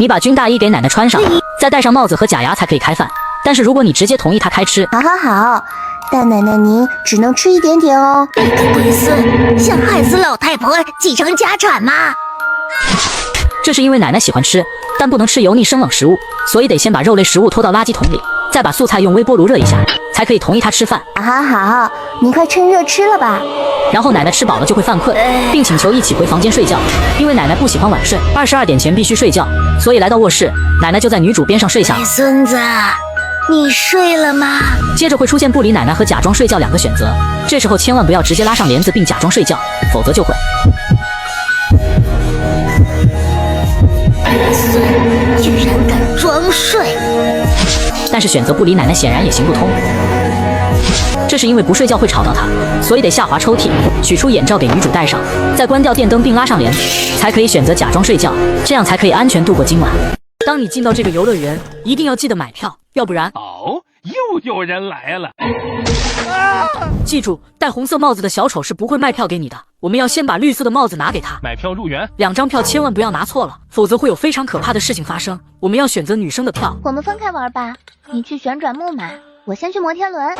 你把军大衣给奶奶穿上，再戴上帽子和假牙才可以开饭。但是如果你直接同意她开吃，好，但奶奶您只能吃一点点哦。你个龟孙，想害死老太婆继承家产吗？这是因为奶奶喜欢吃，但不能吃油腻生冷食物，所以得先把肉类食物拖到垃圾桶里，再把素菜用微波炉热一下，才可以同意她吃饭。好，您快趁热吃了吧。然后奶奶吃饱了就会犯困，并请求一起回房间睡觉，因为奶奶不喜欢晚睡，22点前必须睡觉，所以来到卧室，奶奶就在女主边上睡下了。孙子，你睡了吗？接着会出现不理奶奶和假装睡觉两个选择，这时候千万不要直接拉上帘子并假装睡觉，否则就会。孙居然敢装睡！但是选择不理奶奶显然也行不通，这是因为不睡觉会吵到她，所以得下滑抽屉，取出眼罩给女主戴上，再关掉电灯并拉上帘子，才可以选择假装睡觉，这样才可以安全度过今晚。当你进到这个游乐园，一定要记得买票，要不然又有人来了。记住，戴红色帽子的小丑是不会卖票给你的，我们要先把绿色的帽子拿给他。买票入园，2张票千万不要拿错了，否则会有非常可怕的事情发生。我们要选择女生的票。我们分开玩吧，你去旋转木马，我先去摩天轮。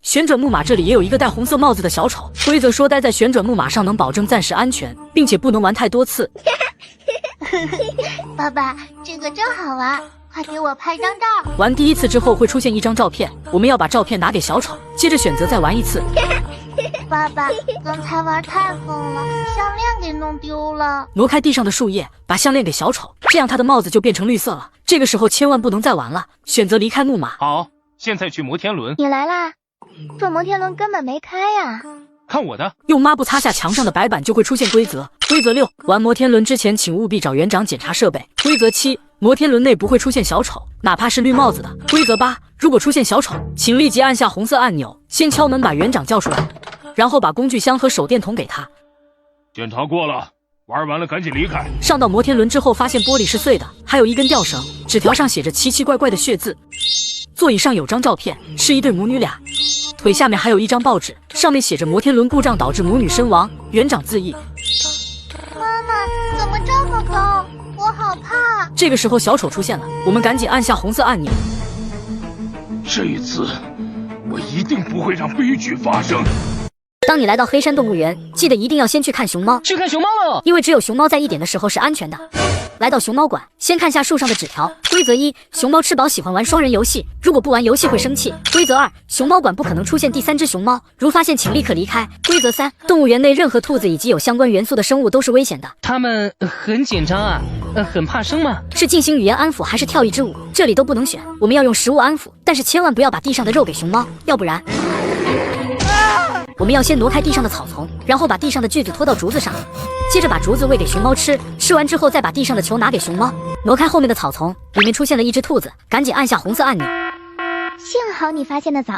旋转木马这里也有一个戴红色帽子的小丑，规则说待在旋转木马上能保证暂时安全，并且不能玩太多次。爸爸，这个真好玩，快给我拍张照。玩第1次之后会出现一张照片，我们要把照片拿给小丑，接着选择再玩1次。爸爸，刚才玩太疯了，项链给弄丢了。挪开地上的树叶，把项链给小丑，这样他的帽子就变成绿色了。这个时候千万不能再玩了，选择离开木马。好，现在去摩天轮。你来啦，这摩天轮根本没开呀。看我的，用抹布擦下墙上的白板就会出现规则。规则6，玩摩天轮之前请务必找园长检查设备。规则7，摩天轮内不会出现小丑，哪怕是绿帽子的。规则8，如果出现小丑，请立即按下红色按钮，先敲门把园长叫出来，然后把工具箱和手电筒给他。检查过了，玩完了赶紧离开。上到摩天轮之后，发现玻璃是碎的，还有一根吊绳，纸条上写着奇奇怪怪的血字。座椅上有张照片，是一对母女俩。腿下面还有一张报纸，上面写着摩天轮故障导致母女身亡，园长自缢。妈妈，怎么这么高？我好怕。这个时候小丑出现了，我们赶紧按下红色按钮。这一次我一定不会让悲剧发生。当你来到黑山动物园，记得一定要先去看熊猫。去看熊猫了，因为只有熊猫在1点的时候是安全的。来到熊猫馆，先看下树上的纸条。规则1，熊猫吃饱喜欢玩双人游戏，如果不玩游戏会生气。规则2，熊猫馆不可能出现第3只熊猫，如发现请立刻离开。规则3，动物园内任何兔子以及有相关元素的生物都是危险的。它们很紧张啊，很怕生吗？是进行语言安抚还是跳一支舞，这里都不能选，我们要用食物安抚，但是千万不要把地上的肉给熊猫，要不然我们要先挪开地上的草丛，然后把地上的锯子拖到竹子上，接着把竹子喂给熊猫吃，吃完之后再把地上的球拿给熊猫。挪开后面的草丛，里面出现了一只兔子，赶紧按下红色按钮。幸好你发现的早，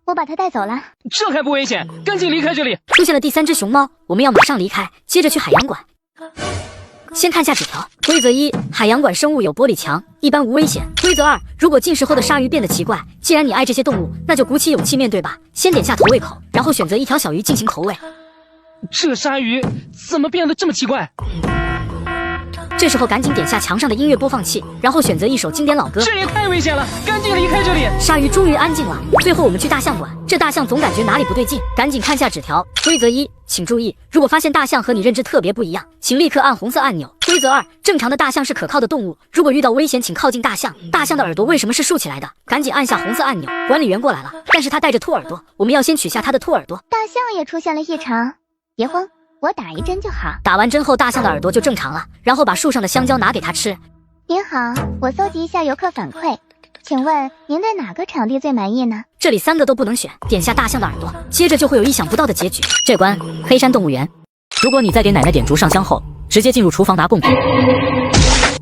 我把它带走了。这还不危险，赶紧离开这里。出现了第3只熊猫，我们要马上离开，接着去海洋馆。先看下纸条。规则1，海洋馆生物有玻璃墙，一般无危险。规则2，如果进食后的鲨鱼变得奇怪，既然你爱这些动物，那就鼓起勇气面对吧。先点下投喂口，然后选择一条小鱼进行投喂。这鲨鱼怎么变得这么奇怪？这时候赶紧点下墙上的音乐播放器，然后选择一首经典老歌。这也太危险了，赶紧离开这里。鲨鱼终于安静了。最后我们去大象馆，这大象总感觉哪里不对劲，赶紧看下纸条。规则1，请注意，如果发现大象和你认知特别不一样，请立刻按红色按钮。规则2，正常的大象是可靠的动物，如果遇到危险请靠近大象。大象的耳朵为什么是竖起来的？赶紧按下红色按钮。管理员过来了，但是他带着兔耳朵，我们要先取下他的兔耳朵。大象也出现了异常，别慌，我打一针就好。打完针后，大象的耳朵就正常了，然后把树上的香蕉拿给他吃。您好，我搜集一下游客反馈，请问您对哪个场地最满意呢？这里3个都不能选，点下大象的耳朵，接着就会有意想不到的结局。这关黑山动物园，如果你在给奶奶点烛上香后，直接进入厨房拿贡品，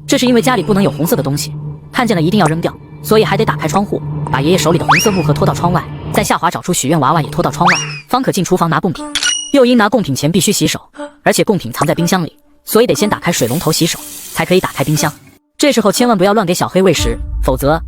这是因为家里不能有红色的东西，看见了一定要扔掉，所以还得打开窗户，把爷爷手里的红色木盒拖到窗外，再下滑找出许愿娃娃也拖到窗外，方可进厨房拿贡品。又因拿贡品前必须洗手，而且贡品藏在冰箱里，所以得先打开水龙头洗手，才可以打开冰箱。这时候千万不要乱给小黑喂食，否则……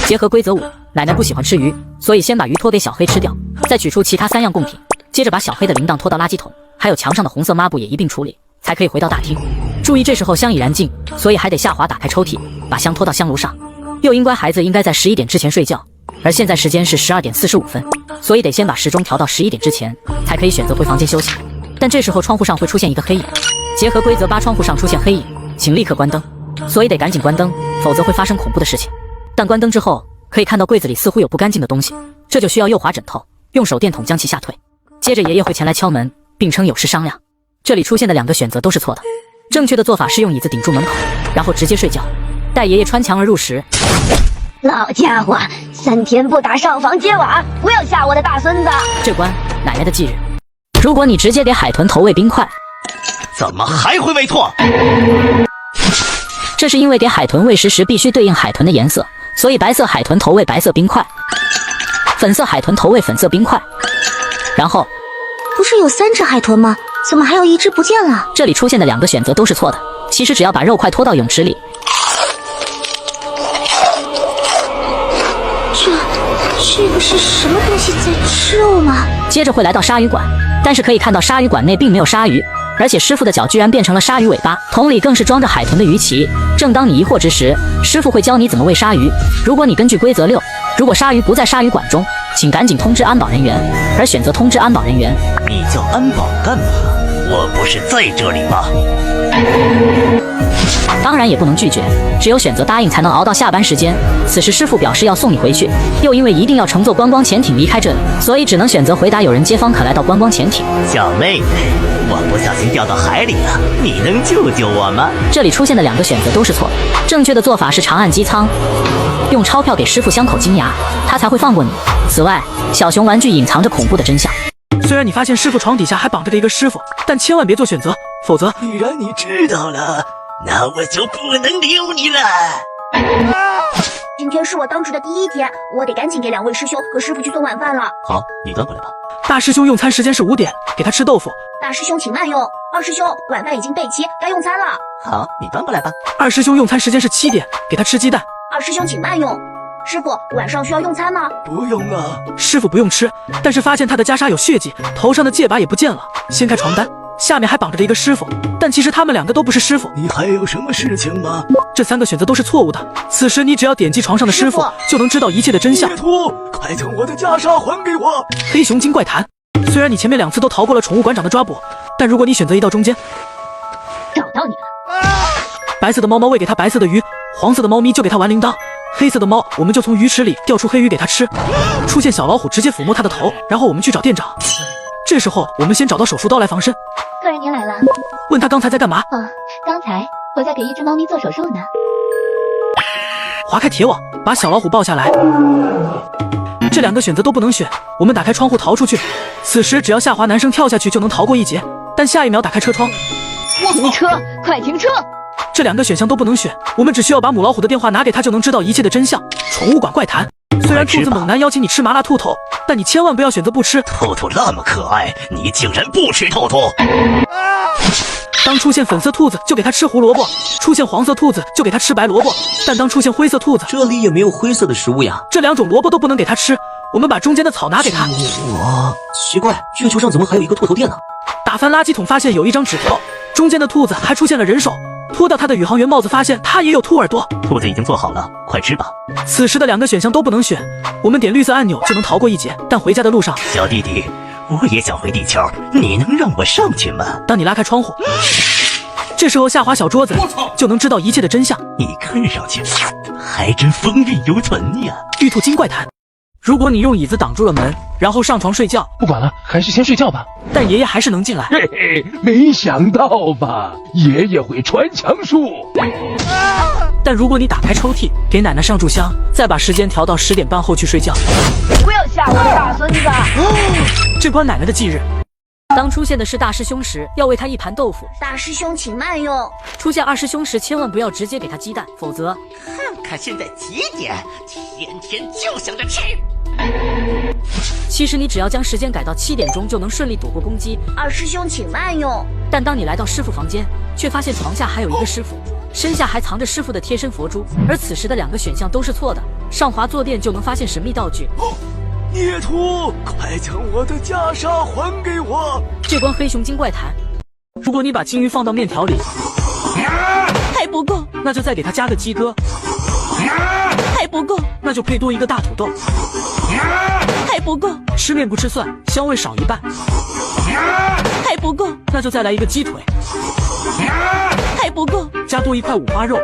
结合规则5，奶奶不喜欢吃鱼，所以先把鱼拖给小黑吃掉，再取出其他3样贡品，接着把小黑的铃铛拖到垃圾桶，还有墙上的红色抹布也一并处理，才可以回到大厅。注意，这时候香已燃尽，所以还得下滑打开抽屉，把香拖到香炉上。又因乖孩子应该在11点之前睡觉，而现在时间是12点45分，所以得先把时钟调到11点之前，才可以选择回房间休息。但这时候窗户上会出现一个黑影，结合规则8，窗户上出现黑影，请立刻关灯，所以得赶紧关灯，否则会发生恐怖的事情。但关灯之后，可以看到柜子里似乎有不干净的东西，这就需要右滑枕头，用手电筒将其吓退。接着爷爷会前来敲门，并称有事商量。这里出现的2个选择都是错的，正确的做法是用椅子顶住门口，然后直接睡觉。待爷爷穿墙而入时，老家伙，3天不打上房揭瓦，不要吓我的大孙子。这关奶奶的忌日。如果你直接给海豚投喂冰块，怎么还会喂错？这是因为给海豚喂食时必须对应海豚的颜色，所以白色海豚投喂白色冰块，粉色海豚投喂粉色冰块。然后，不是有3只海豚吗？怎么还有1只不见了？这里出现的2个选择都是错的。其实只要把肉块拖到泳池里，这个是什么东西在吃肉吗？接着会来到鲨鱼馆，但是可以看到鲨鱼馆内并没有鲨鱼，而且师傅的脚居然变成了鲨鱼尾巴，桶里更是装着海豚的鱼鳍。正当你疑惑之时，师傅会教你怎么喂鲨鱼。如果你根据规则6，如果鲨鱼不在鲨鱼馆中，请赶紧通知安保人员，而选择通知安保人员。你叫安保干嘛？我不是在这里吗？当然也不能拒绝，只有选择答应才能熬到下班时间。此时师傅表示要送你回去，又因为一定要乘坐观光潜艇离开这里，所以只能选择回答有人接方可来到观光潜艇。小妹妹，我不小心掉到海里了，你能救救我吗？这里出现的2个选择都是错的，正确的做法是长按机舱，用钞票给师傅镶口金牙，他才会放过你。此外，小熊玩具隐藏着恐怖的真相。虽然你发现师傅床底下还绑着一个师傅，但千万别做选择，否则既然你知道了，那我就不能留你了。今天是我当值的第1天，我得赶紧给2位师兄和师傅去送晚饭了。好，你端过来吧。大师兄用餐时间是5点，给他吃豆腐。大师兄请慢用。二师兄，晚饭已经备齐，该用餐了。好，你端过来吧。二师兄用餐时间是7点，给他吃鸡蛋。二师兄请慢用。师傅，晚上需要用餐吗？不用啊。师傅不用吃，但是发现他的袈裟有血迹，头上的戒把也不见了。掀开床单，下面还绑着一个师傅，但其实他们2个都不是师傅。你还有什么事情吗？这3个选择都是错误的。此时你只要点击床上的师傅，就能知道一切的真相。孽徒，快将我的袈裟还给我！黑熊精怪谈。虽然你前面2次都逃过了宠物馆长的抓捕，但如果你选择移到中间，找到你了。白色的猫猫喂给它白色的鱼，黄色的猫咪就给它玩铃铛，黑色的猫我们就从鱼池里钓出黑鱼给它吃。出现小老虎直接抚摸它的头，然后我们去找店长。这时候我们先找到手术刀来防身。客人您来了。问他刚才在干嘛？刚才我在给一只猫咪做手术呢。划开铁网，把小老虎抱下来。这2个选择都不能选，我们打开窗户逃出去。此时只要下滑男生跳下去就能逃过一劫，但下一秒打开车窗，停车，快停车！这2个选项都不能选，我们只需要把母老虎的电话拿给他就能知道一切的真相。宠物馆怪谈。虽然兔子猛男邀请你吃麻辣兔头，但你千万不要选择不吃。兔兔那么可爱，你竟然不吃兔兔！当出现粉色兔子就给它吃胡萝卜，出现黄色兔子就给它吃白萝卜，但当出现灰色兔子，这里也没有灰色的食物呀。这2种萝卜都不能给它吃，我们把中间的草拿给它。奇怪，月球上怎么还有一个兔头店呢？打翻垃圾桶发现有一张纸条，中间的兔子还出现了人手。脱掉他的宇航员帽子，发现他也有兔耳朵。兔子已经做好了，快吃吧。此时的2个选项都不能选，我们点绿色按钮就能逃过一劫。但回家的路上，小弟弟，我也想回地球，你能让我上去吗？当你拉开窗户，这时候下滑小桌子就能知道一切的真相。你看上去还真风韵犹存呀。玉兔精怪谈。如果你用椅子挡住了门，然后上床睡觉，不管了，还是先睡觉吧。但爷爷还是能进来。嘿嘿，没想到吧？爷爷会穿墙术。但如果你打开抽屉，给奶奶上炷香，再把时间调到10点半后去睡觉，不要吓我的大孙子！这关奶奶的忌日。当出现的是大师兄时，要喂他一盘豆腐。大师兄请慢用。出现二师兄时，千万不要直接给他鸡蛋，否则看看现在几点，天天就想着吃。其实你只要将时间改到7点钟，就能顺利躲过攻击。二师兄请慢用。但当你来到师傅房间，却发现床下还有一个师傅，身下还藏着师傅的贴身佛珠，而此时的2个选项都是错的。上滑坐垫就能发现神秘道具。孽徒，快将我的袈裟还给我！这关黑熊精怪谈。如果你把金鱼放到面条里，不够，那就再给他加个鸡哥；还不够，那就配多一个大土豆；还不够，吃面不吃蒜，香味少一半；还不够，那就再来一个鸡腿；还不够，加多一块五花肉；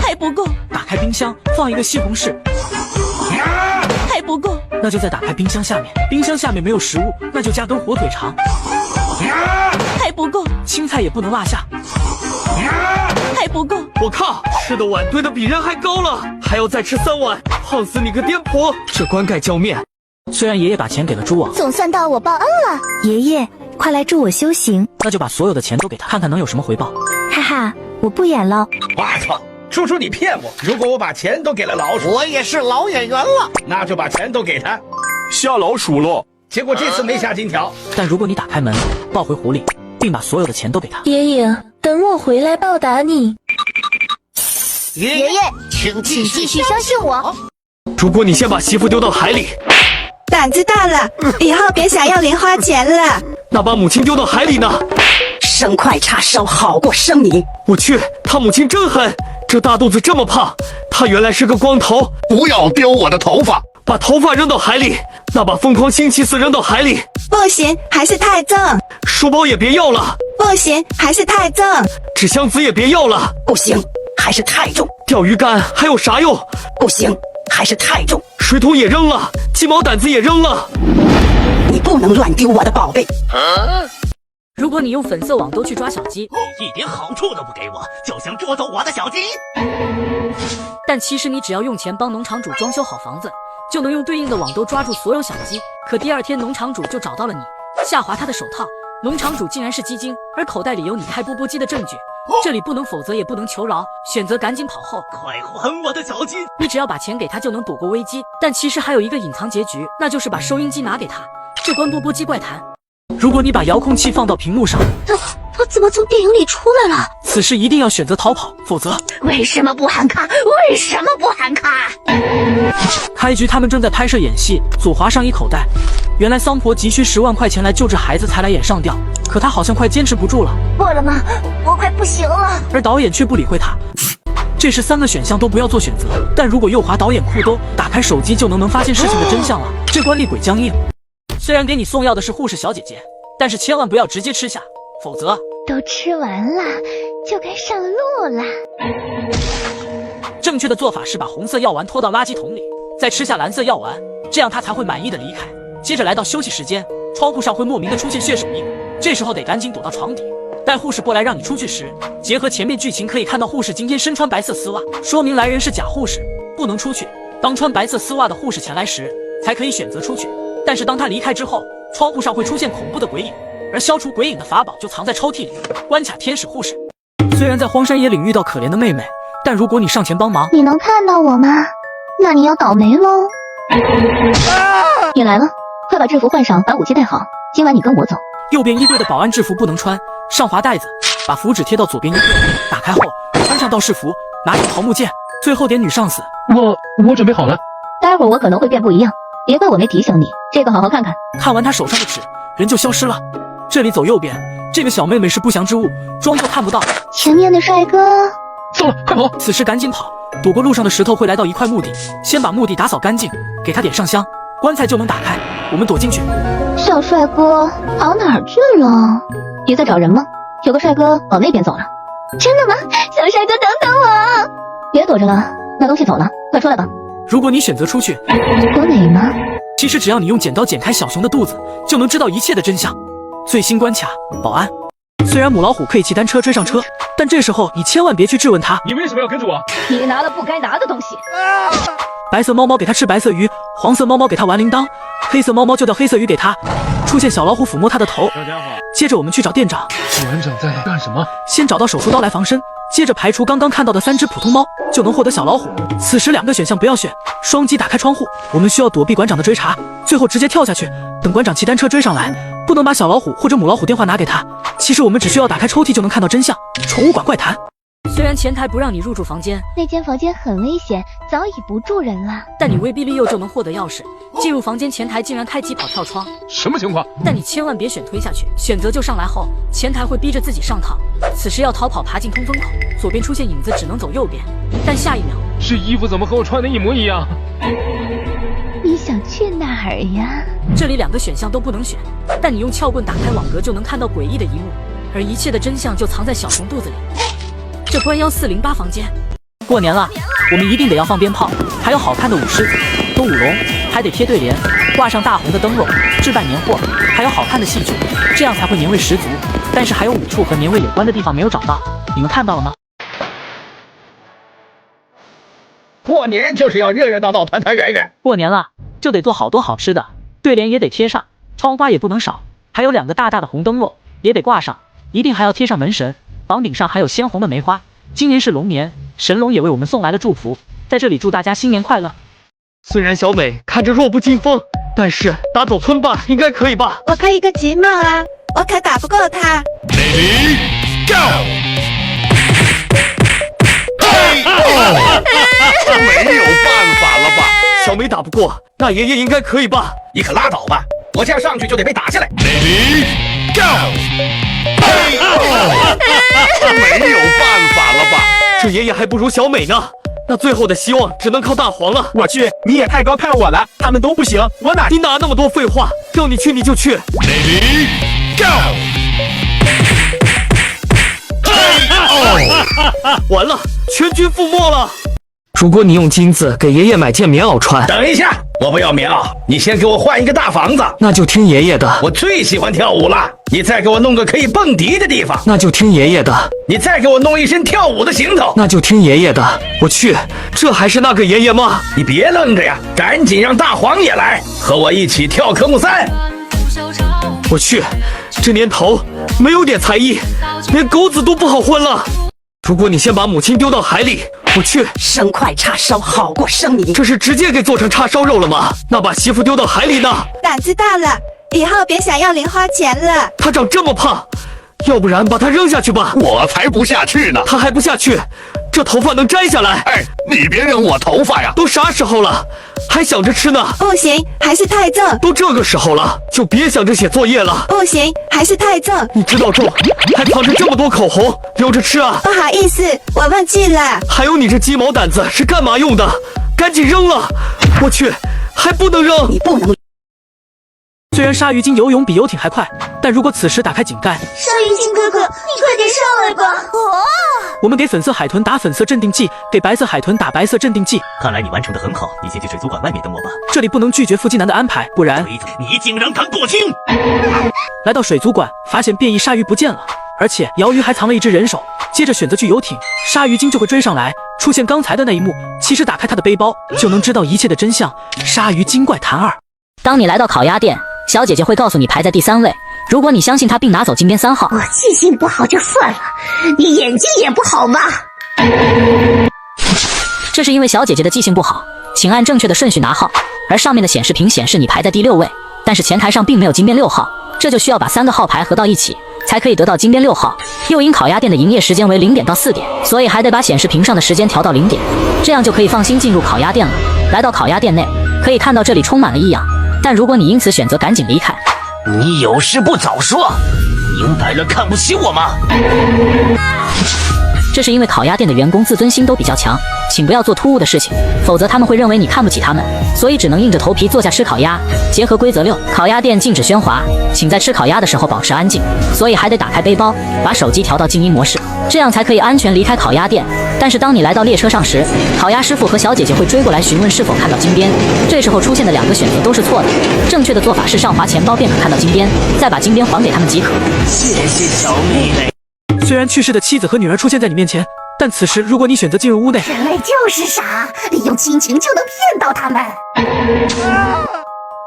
还不够，打开冰箱放一个西红柿；还不够，那就再打开冰箱下面，冰箱下面没有食物，那就加根火腿肠；还不够，青菜也不能落下；还不够，我靠，吃的碗堆的比人还高了，还要再吃3碗，胖死你个颠婆！这关盖浇面。虽然爷爷把钱给了猪王，总算到我报恩了。爷爷，快来助我修行。那就把所有的钱都给他，看看能有什么回报。哈哈，我不演了。我操！叔叔你骗我！如果我把钱都给了老鼠，我也是老演员了，那就把钱都给他。下老鼠了，结果这次没下金条。但如果你打开门，抱回狐狸，并把所有的钱都给他，爷爷，等我回来报答你。爷爷爷，请请继续相信我。如果你先把媳妇丢到海里，胆子大了，以后别想要零花钱了。那把母亲丢到海里呢？生快叉烧好过生你。我去，他母亲真狠，这大肚子这么胖，他原来是个光头。不要丢我的头发，把头发扔到海里，那把疯狂星期四扔到海里。不行，还是太重。书包也别要了。不行，还是太重。纸箱子也别要了。不行，还是太重。钓鱼竿还有啥用？不行，还是太重。水桶也扔了，鸡毛掸子也扔了。你不能乱丢我的宝贝。如果你用粉色网兜去抓小鸡，一点好处都不给我，就想捉走我的小鸡。但其实你只要用钱帮农场主装修好房子，就能用对应的网兜抓住所有小鸡。可第二天农场主就找到了你，下滑他的手套，农场主竟然是鸡精，而口袋里有你开钵钵鸡的证据。这里不能否则也不能求饶，选择赶紧跑后。快还我的小鸡！你只要把钱给他就能躲过危机，但其实还有一个隐藏结局，那就是把收音机拿给他，这关钵钵鸡怪谈。如果你把遥控器放到屏幕上，他怎么从电影里出来了？此时一定要选择逃跑，否则为什么不喊卡？为什么不喊卡？开局他们正在拍摄演戏，左滑上衣口袋。原来桑婆急需10万块钱来救治孩子才来演上吊，可他好像快坚持不住了。过了吗？我快不行了。而导演却不理会他。这时3个选项都不要做选择，但如果右滑导演裤兜，打开手机就能发现事情的真相了。这关厉鬼僵硬。虽然给你送药的是护士小姐姐，但是千万不要直接吃下，否则都吃完了，就该上路了。正确的做法是把红色药丸拖到垃圾桶里，再吃下蓝色药丸，这样他才会满意的离开。接着来到休息时间，窗户上会莫名的出现血手印，这时候得赶紧躲到床底。待护士过来让你出去时，结合前面剧情可以看到护士今天身穿白色丝袜，说明来人是假护士，不能出去。当穿白色丝袜的护士前来时，才可以选择出去。但是当他离开之后，窗户上会出现恐怖的鬼影，而消除鬼影的法宝就藏在抽屉里。关卡天使护士。虽然在荒山野岭遇到可怜的妹妹，但如果你上前帮忙，你能看到我吗？那你要倒霉喽。你来了，快把制服换上，把武器带好，今晚你跟我走。右边衣柜的保安制服不能穿，上滑带子，把符纸贴到左边衣柜，打开后穿上道士服，拿起桃木剑，最后点女上司。我准备好了。待会儿我可能会变不一样，别怪我没提醒你，这个好好看看。看完他手上的纸，人就消失了。这里走右边，这个小妹妹是不祥之物，装作看不到。前面的帅哥，糟了，快跑！此时赶紧跑，躲过路上的石头会来到一块墓地，先把墓地打扫干净，给他点上香，棺材就能打开，我们躲进去。小帅哥跑哪儿去了？你在找人吗？有个帅哥往那边走了。真的吗？小帅哥等等我！别躲着了，那东西走了，快出来吧。如果你选择出去，我美吗？其实只要你用剪刀剪开小熊的肚子，就能知道一切的真相。最新关卡，保安。虽然母老虎可以骑单车追上车，但这时候你千万别去质问他。你为什么要跟着我？你拿了不该拿的东西。白色猫猫给他吃白色鱼，黄色猫猫给他玩铃铛，黑色猫猫就钓黑色鱼给他。出现小老虎抚摸他的头。小家伙，接着我们去找店长。园长在干什么？先找到手术刀来防身，接着排除刚刚看到的3只普通猫，就能获得小老虎。此时2个选项不要选，双击打开窗户，我们需要躲避馆长的追查，最后直接跳下去，等馆长骑单车追上来。不能把小老虎或者母老虎电话拿给他。其实我们只需要打开抽屉就能看到真相。宠物馆怪谈。虽然前台不让你入住房间，那间房间很危险，早已不住人了。但你威逼利诱就能获得钥匙。进入房间，前台竟然开机跑跳窗，什么情况？但你千万别选推下去，选择就上来后，前台会逼着自己上套。此时要逃跑，爬进通风口，左边出现影子，只能走右边。但下一秒，这衣服怎么和我穿的一模一样？你想去哪儿呀？这里2个选项都不能选，但你用撬棍打开网格就能看到诡异的一幕，而一切的真相就藏在小熊肚子里。这关1408房间。过年了，我们一定得要放鞭炮，还有好看的舞狮子、歌舞龙，还得贴对联，挂上大红的灯笼，置办年货，还有好看的戏剧，这样才会年味十足。但是还有5处和年味有关的地方没有找到，你们看到了吗？过年就是要热热闹闹、团团圆圆。过年了就得做好多好吃的，对联也得贴上，窗花也不能少，还有2个大大的红灯笼也得挂上，一定还要贴上门神，房顶上还有鲜红的梅花。今年是龙年，神龙也为我们送来了祝福，在这里祝大家新年快乐。虽然小美看着弱不禁风，但是打走村霸应该可以吧？我可以个急帽啊，我可打不过他。Ready go！ 没有办法了吧？小美打不过，那爷爷应该可以吧？你可拉倒吧，我这样上去就得被打下来。Ready go！ 没有办法了吧？这爷爷还不如小美呢。那最后的希望只能靠大黄了。我去，你也太高看我了，他们都不行，我哪？你哪那么多废话？让你去你就去。Ready go！ 完了，全军覆没了。如果你用金子给爷爷买件棉袄穿，等一下，我不要棉袄，你先给我换一个大房子。那就听爷爷的。我最喜欢跳舞了，你再给我弄个可以蹦迪的地方。那就听爷爷的。你再给我弄一身跳舞的行头。那就听爷爷的。我去，这还是那个爷爷吗？你别愣着呀，赶紧让大黄也来，和我一起跳科目3。我去，这年头没有点才艺，连狗子都不好混了。如果你先把母亲丢到海里，我去，生块叉烧好过生你。这是直接给做成叉烧肉了吗？那把媳妇丢到海里呢？胆子大了，以后别想要零花钱了。他长这么胖，要不然把他扔下去吧。我才不下去呢。他还不下去，这头发能摘下来。哎，你别扔我头发呀！都啥时候了，还想着吃呢？不行，还是太重。都这个时候了，就别想着写作业了。不行，还是太重。你知道重，还藏着这么多口红，留着吃啊？不好意思，我忘记了。还有你这鸡毛掸子是干嘛用的？赶紧扔了！我去，还不能扔！你不能。虽然鲨鱼精游泳比游艇还快，但如果此时打开井盖，鲨鱼精哥哥，你快点上来吧！我们给粉色海豚打粉色镇定剂，给白色海豚打白色镇定剂。看来你完成的很好，你先去水族馆外面等我吧。这里不能拒绝腹肌男的安排，不然你竟然敢过轻！来到水族馆，发现变异鲨鱼不见了，而且鳐鱼还藏了一只人手。接着选择去游艇，鲨鱼精就会追上来，出现刚才的那一幕。其实打开他的背包，就能知道一切的真相。鲨鱼精怪谈2。当你来到烤鸭店，小姐姐会告诉你排在第3位。如果你相信她并拿走金边3号，我记性不好就算了，你眼睛也不好吗？这是因为小姐姐的记性不好，请按正确的顺序拿号。而上面的显示屏显示你排在第6位，但是前台上并没有金边6号，这就需要把3个号牌合到一起，才可以得到金边6号。又因烤鸭店的营业时间为0点到4点，所以还得把显示屏上的时间调到0点，这样就可以放心进入烤鸭店了。来到烤鸭店内，可以看到这里充满了异样，但如果你因此选择赶紧离开，你有事不早说，明摆了看不起我吗？这是因为烤鸭店的员工自尊心都比较强，请不要做突兀的事情，否则他们会认为你看不起他们，所以只能硬着头皮坐下吃烤鸭。结合规则6，烤鸭店禁止喧哗，请在吃烤鸭的时候保持安静，所以还得打开背包，把手机调到静音模式，这样才可以安全离开烤鸭店。但是当你来到列车上时，烤鸭师傅和小姐姐会追过来询问是否看到金边，这时候出现的2个选择都是错的，正确的做法是上滑钱包便可看到金边，再把金边还给他们即可。谢谢小妹妹。虽然去世的妻子和女儿出现在你面前，但此时如果你选择进入屋内，人类就是傻，利用亲情就能骗到他们。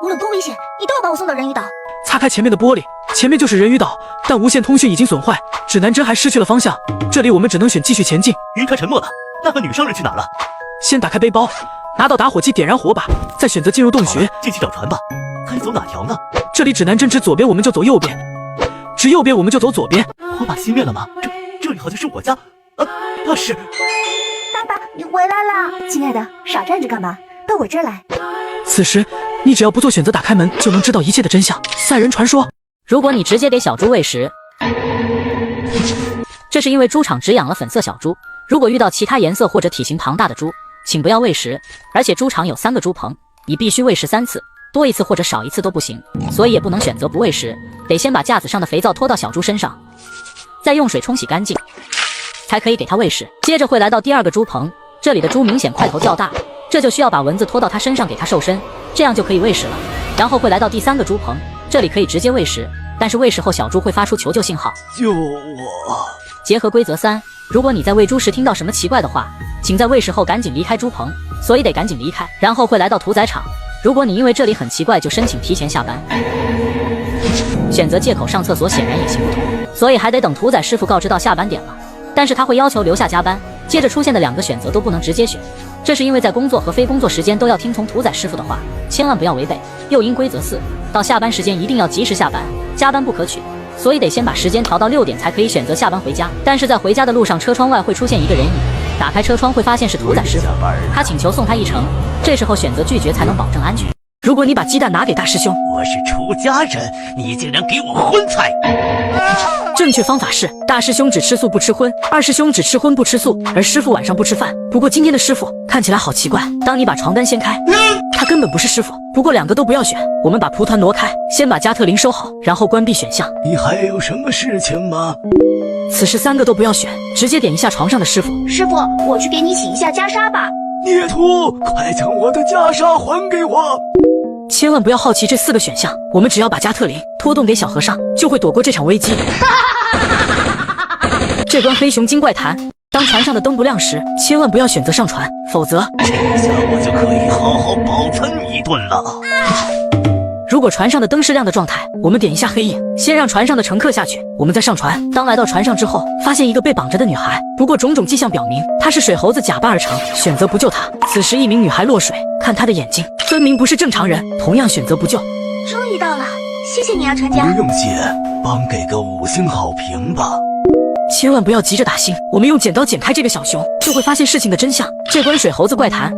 无论多危险，你都要把我送到人鱼岛。擦开前面的玻璃，前面就是人鱼岛，但无线通讯已经损坏，指南针还失去了方向。这里我们只能选继续前进。晕船沉没了，那个女商人去哪了？先打开背包，拿到打火机点燃火把，再选择进入洞穴。进去找船吧，还走哪条呢？这里指南针指左边我们就走右边，指右边我们就走左边。火把熄灭了吗？这里好像是我家，大师，爸爸，你回来啦！亲爱的，傻站着干嘛？到我这儿来。此时，你只要不做选择，打开门就能知道一切的真相。赛人传说，如果你直接给小猪喂食，这是因为猪场只养了粉色小猪。如果遇到其他颜色或者体型庞大的猪，请不要喂食。而且猪场有3个猪棚，你必须喂食3次，多一次或者少一次都不行，所以也不能选择不喂食，得先把架子上的肥皂拖到小猪身上，再用水冲洗干净，才可以给它喂食。接着会来到第2个猪棚，这里的猪明显块头较大，这就需要把蚊子拖到它身上给它瘦身，这样就可以喂食了。然后会来到第3个猪棚，这里可以直接喂食，但是喂食后小猪会发出求救信号。救我！结合规则3，如果你在喂猪时听到什么奇怪的话，请在喂食后赶紧离开猪棚，所以得赶紧离开。然后会来到屠宰场，如果你因为这里很奇怪就申请提前下班，选择借口上厕所显然也行不通，所以还得等屠宰师傅告知到下班点了，但是他会要求留下加班。接着出现的2个选择都不能直接选，这是因为在工作和非工作时间都要听从屠宰师傅的话，千万不要违背。又因规则4，到下班时间一定要及时下班，加班不可取，所以得先把时间调到6点才可以选择下班回家。但是在回家的路上，车窗外会出现一个人影，打开车窗会发现是屠宰师傅，他请求送他一程，这时候选择拒绝才能保证安全。如果你把鸡蛋拿给大师兄，我是出家人，你竟然给我荤菜！正确方法是大师兄只吃素不吃荤，二师兄只吃荤不吃素，而师傅晚上不吃饭。不过今天的师傅看起来好奇怪，当你把床单掀开，他根本不是师傅。不过2个都不要选，我们把蒲团挪开，先把加特林收好，然后关闭选项。你还有什么事情吗？此时3个都不要选，直接点一下床上的师傅。师傅，我去给你洗一下袈裟吧。孽徒，快将我的袈裟还给我！千万不要好奇这4个选项，我们只要把加特林拖动给小和尚，就会躲过这场危机。这关黑熊精怪谈，当船上的灯不亮时，千万不要选择上船，否则这下我就可以好好饱餐一顿了。如果船上的灯是亮的状态，我们点一下黑影，先让船上的乘客下去，我们再上船。当来到船上之后，发现一个被绑着的女孩，不过种种迹象表明她是水猴子假扮而成，选择不救她。此时一名女孩落水，看她的眼睛分明不是正常人，同样选择不救。终于到了，谢谢你啊，船家。不用谢，帮给个5星好评吧。千万不要急着打星，我们用剪刀剪开这个小熊，就会发现事情的真相。这关水猴子怪谈